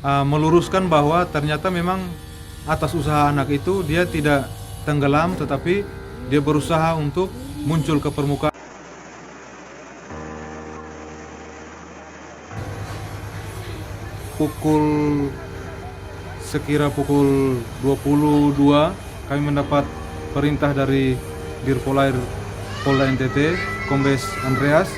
meluruskan bahwa ternyata memang atas usaha anak itu dia tidak tenggelam, tetapi dia berusaha untuk muncul ke permukaan. Sekira pukul 22 kami mendapat perintah dari Dirpolair Polda NTT, Kombes Andreas,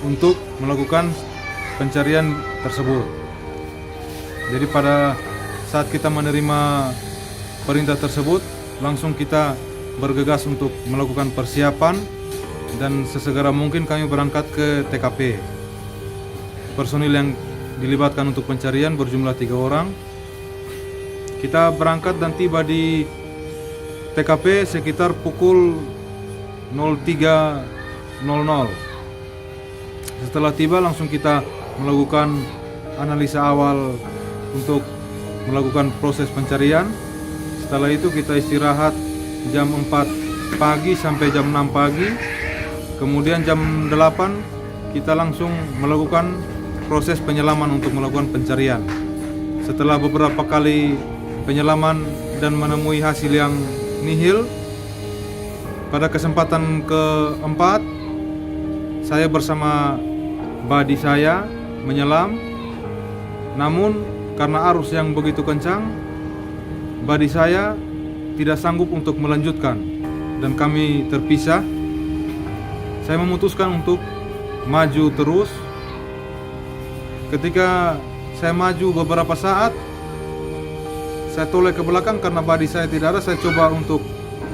untuk melakukan pencarian tersebut. Jadi pada saat kita menerima perintah tersebut, langsung kita bergegas untuk melakukan persiapan dan sesegera mungkin kami berangkat ke TKP. Personil yang dilibatkan untuk pencarian berjumlah 3 orang. Kita berangkat dan tiba di TKP sekitar pukul 03.00. Setelah tiba langsung kita melakukan analisa awal untuk melakukan proses pencarian. Setelah itu kita istirahat jam 4 pagi sampai jam 6 pagi. Kemudian jam 8 kita langsung melakukan proses penyelaman untuk melakukan pencarian. Setelah beberapa kali penyelaman dan menemui hasil yang nihil, pada kesempatan keempat saya bersama buddy saya menyelam. Namun karena arus yang begitu kencang, buddy saya tidak sanggup untuk melanjutkan dan kami terpisah. Saya memutuskan untuk maju terus. Ketika saya maju beberapa saat, saya toleh ke belakang karena buddy saya tidak ada. Saya coba untuk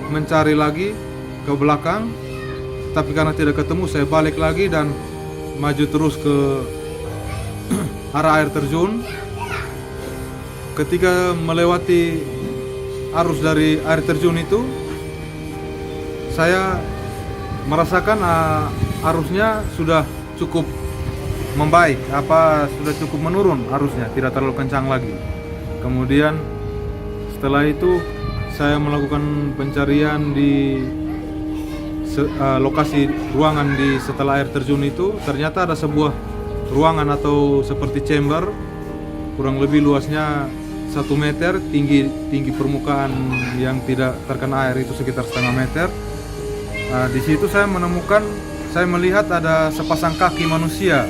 mencari lagi ke belakang, tapi karena tidak ketemu, saya balik lagi dan maju terus ke arah air terjun. Ketika melewati arus dari air terjun itu, saya merasakan arusnya sudah cukup membaik, sudah cukup menurun arusnya, tidak terlalu kencang lagi. Kemudian setelah itu saya melakukan pencarian di lokasi ruangan di setelah air terjun itu. Ternyata ada sebuah ruangan atau seperti chamber, kurang lebih luasnya 1 meter, tinggi permukaan yang tidak terkena air itu sekitar setengah meter. Di situ saya melihat ada sepasang kaki manusia.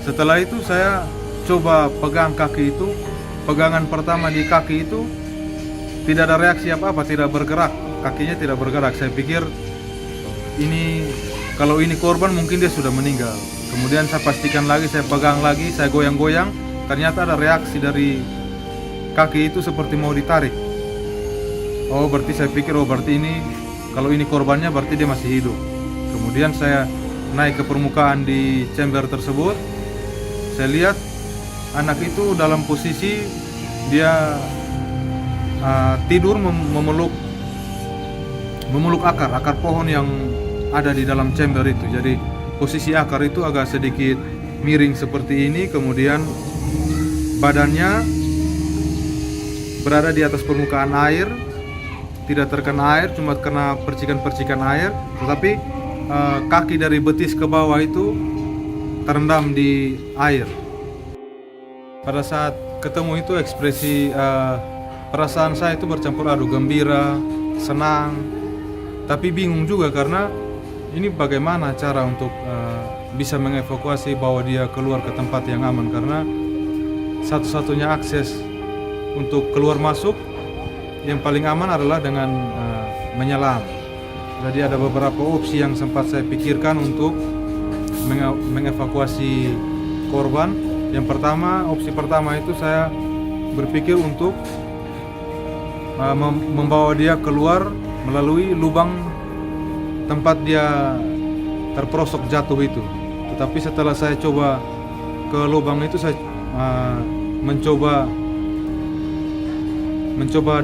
Setelah itu saya coba pegang kaki itu. Pegangan pertama di kaki itu tidak ada reaksi apa-apa, tidak bergerak, kakinya tidak bergerak. Saya pikir kalau ini korban mungkin dia sudah meninggal. Kemudian saya pastikan lagi, saya pegang lagi, saya goyang-goyang. Ternyata ada reaksi dari kaki itu seperti mau ditarik. Berarti saya pikir, berarti kalau ini korbannya berarti dia masih hidup. Kemudian saya naik ke permukaan di chamber tersebut. Saya lihat anak itu dalam posisi dia tidur memeluk akar pohon yang ada di dalam chamber itu. Jadi posisi akar itu agak sedikit miring seperti ini. Kemudian badannya berada di atas permukaan air, tidak terkena air, cuma kena percikan-percikan air. Tetapi kaki dari betis ke bawah itu terendam di air. Pada saat ketemu itu ekspresi perasaan saya itu bercampur aduk, gembira, senang, tapi bingung juga karena ini bagaimana cara untuk bisa mengevakuasi bahwa dia keluar ke tempat yang aman, karena satu-satunya akses untuk keluar masuk yang paling aman adalah dengan menyelam. Jadi ada beberapa opsi yang sempat saya pikirkan untuk mengevakuasi korban. Yang pertama, opsi pertama itu saya berpikir untuk membawa dia keluar melalui lubang tempat dia terperosok jatuh itu. Tetapi setelah saya coba ke lubang itu, saya mencoba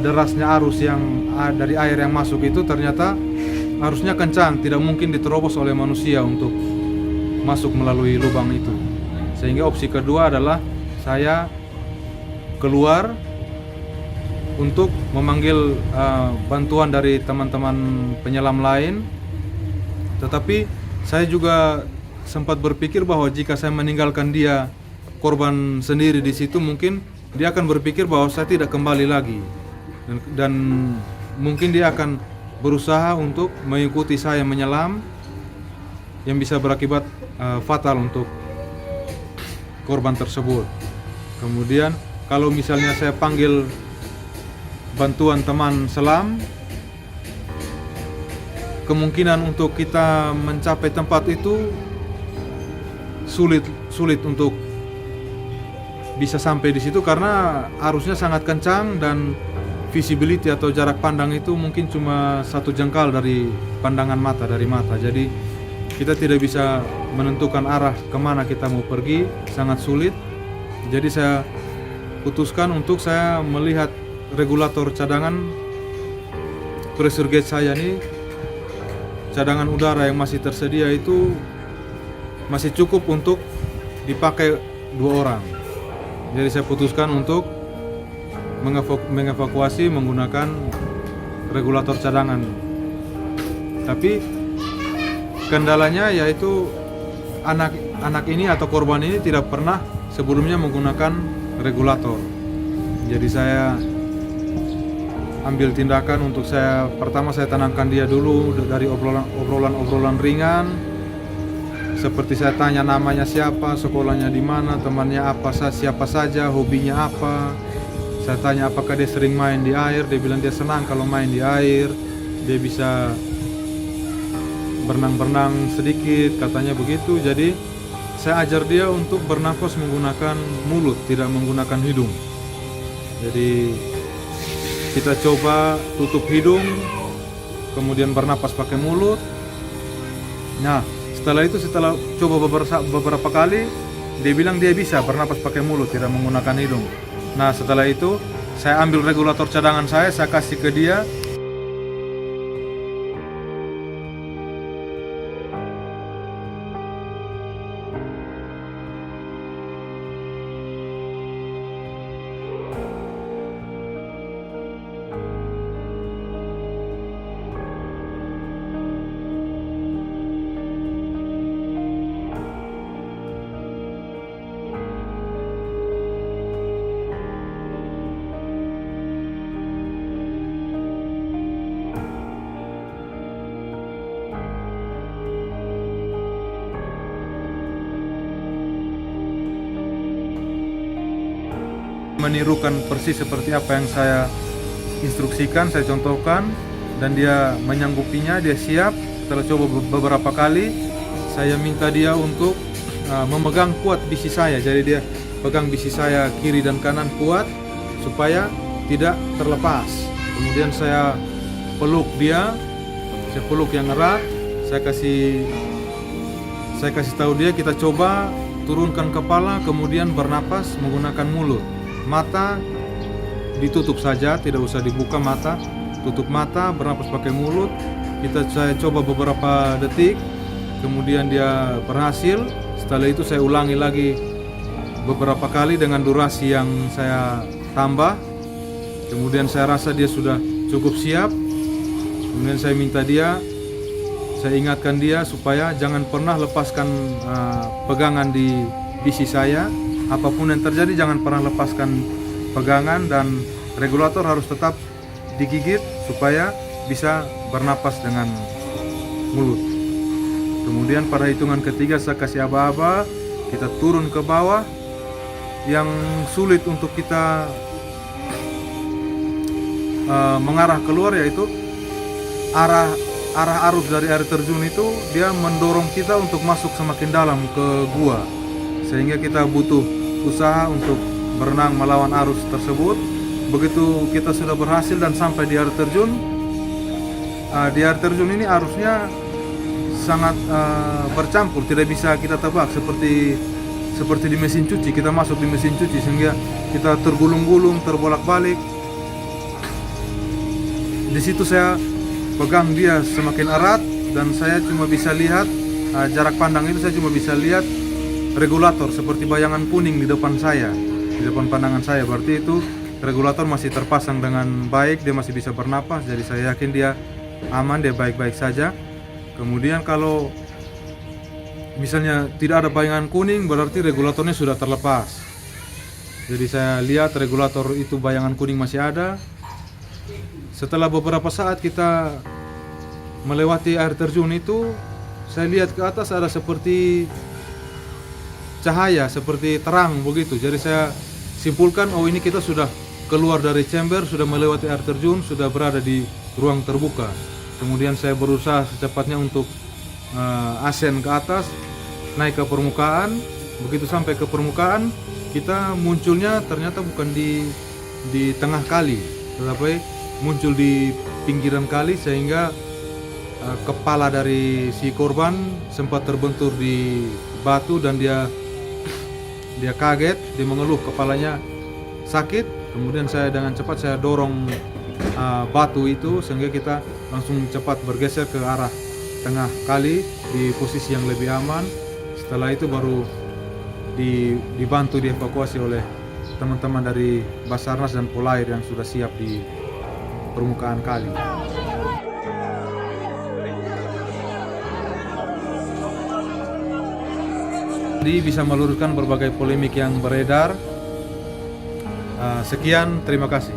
derasnya arus yang dari air yang masuk itu. Ternyata arusnya kencang, tidak mungkin diterobos oleh manusia untuk masuk melalui lubang itu. Sehingga opsi kedua adalah saya keluar untuk memanggil bantuan dari teman-teman penyelam lain. Tetapi saya juga sempat berpikir bahwa jika saya meninggalkan dia, korban sendiri di situ, mungkin dia akan berpikir bahwa saya tidak kembali lagi, dan mungkin dia akan berusaha untuk mengikuti saya menyelam, yang bisa berakibat fatal untuk korban tersebut. Kemudian kalau misalnya saya panggil bantuan teman selam, kemungkinan untuk kita mencapai tempat itu sulit untuk bisa sampai di situ karena arusnya sangat kencang dan visibility atau jarak pandang itu mungkin cuma 1 jengkal dari pandangan mata, dari mata. Jadi kita tidak bisa menentukan arah kemana kita mau pergi, sangat sulit. Jadi saya putuskan untuk saya melihat regulator cadangan pressure gauge saya ini, cadangan udara yang masih tersedia itu masih cukup untuk dipakai 2 orang. Jadi saya putuskan untuk mengevakuasi menggunakan regulator cadangan. Tapi kendalanya yaitu anak ini atau korban ini tidak pernah sebelumnya menggunakan regulator. Jadi saya ambil tindakan untuk pertama saya tenangkan dia dulu dari obrolan ringan, seperti saya tanya namanya siapa, sekolahnya di mana, temannya siapa saja, hobinya apa. Saya tanya apakah dia sering main di air, dia bilang dia senang kalau main di air, dia bisa berenang sedikit, katanya begitu. Jadi saya ajar dia untuk bernafas menggunakan mulut, tidak menggunakan hidung. Jadi kita coba tutup hidung, kemudian bernapas pakai mulut. Nah, setelah coba beberapa kali, dia bilang dia bisa bernapas pakai mulut, tidak menggunakan hidung. Nah, setelah itu saya ambil regulator cadangan saya kasih ke dia. Menirukan persis seperti apa yang saya instruksikan, saya contohkan, dan dia menyanggupinya, dia siap. Setelah coba beberapa kali, saya minta dia untuk memegang kuat bisi saya. Jadi dia pegang bisi saya kiri dan kanan kuat supaya tidak terlepas. Kemudian saya peluk dia, saya peluk yang erat. Saya kasih tahu dia, kita coba turunkan kepala, kemudian bernapas menggunakan mulut. Mata ditutup saja, tidak usah dibuka mata. Tutup mata, bernapas pakai mulut. Saya coba beberapa detik, kemudian dia berhasil. Setelah itu saya ulangi lagi beberapa kali dengan durasi yang saya tambah. Kemudian saya rasa dia sudah cukup siap. Kemudian saya minta dia, saya ingatkan dia supaya jangan pernah lepaskan pegangan di bisi saya. Apapun yang terjadi jangan pernah lepaskan pegangan, dan regulator harus tetap digigit supaya bisa bernapas dengan mulut. Kemudian pada hitungan ketiga saya kasih aba-aba, kita turun ke bawah. Yang sulit untuk kita mengarah keluar yaitu arah arus dari air terjun itu, dia mendorong kita untuk masuk semakin dalam ke gua, sehingga kita butuh usaha untuk berenang melawan arus tersebut. Begitu kita sudah berhasil dan sampai di air terjun, ini arusnya sangat bercampur, tidak bisa kita tebak seperti di mesin cuci. Kita masuk di mesin cuci sehingga kita tergulung-gulung, terbolak-balik. Di situ saya pegang dia semakin erat, dan saya cuma bisa lihat jarak pandang itu, saya cuma bisa lihat regulator seperti bayangan kuning di depan saya, di depan pandangan saya. Berarti itu regulator masih terpasang dengan baik, dia masih bisa bernapas. Jadi saya yakin dia aman, dia baik-baik saja. Kemudian kalau misalnya tidak ada bayangan kuning, berarti regulatornya sudah terlepas. Jadi saya lihat regulator itu bayangan kuning masih ada. Setelah beberapa saat kita melewati air terjun itu, saya lihat ke atas ada seperti cahaya, seperti terang begitu. Jadi saya simpulkan, oh ini kita sudah keluar dari chamber, sudah melewati air terjun, sudah berada di ruang terbuka. Kemudian saya berusaha secepatnya untuk ascend ke atas, naik ke permukaan. Begitu sampai ke permukaan, kita munculnya ternyata bukan di tengah kali, tetapi muncul di pinggiran kali, sehingga kepala dari si korban sempat terbentur di batu dan dia kaget, dia mengeluh kepalanya sakit. Kemudian saya dengan cepat saya dorong batu itu sehingga kita langsung cepat bergeser ke arah tengah kali di posisi yang lebih aman. Setelah itu baru dibantu dievakuasi oleh teman-teman dari Basarnas dan Polair yang sudah siap di permukaan kali. Jadi bisa meluruskan berbagai polemik yang beredar. Sekian, terima kasih.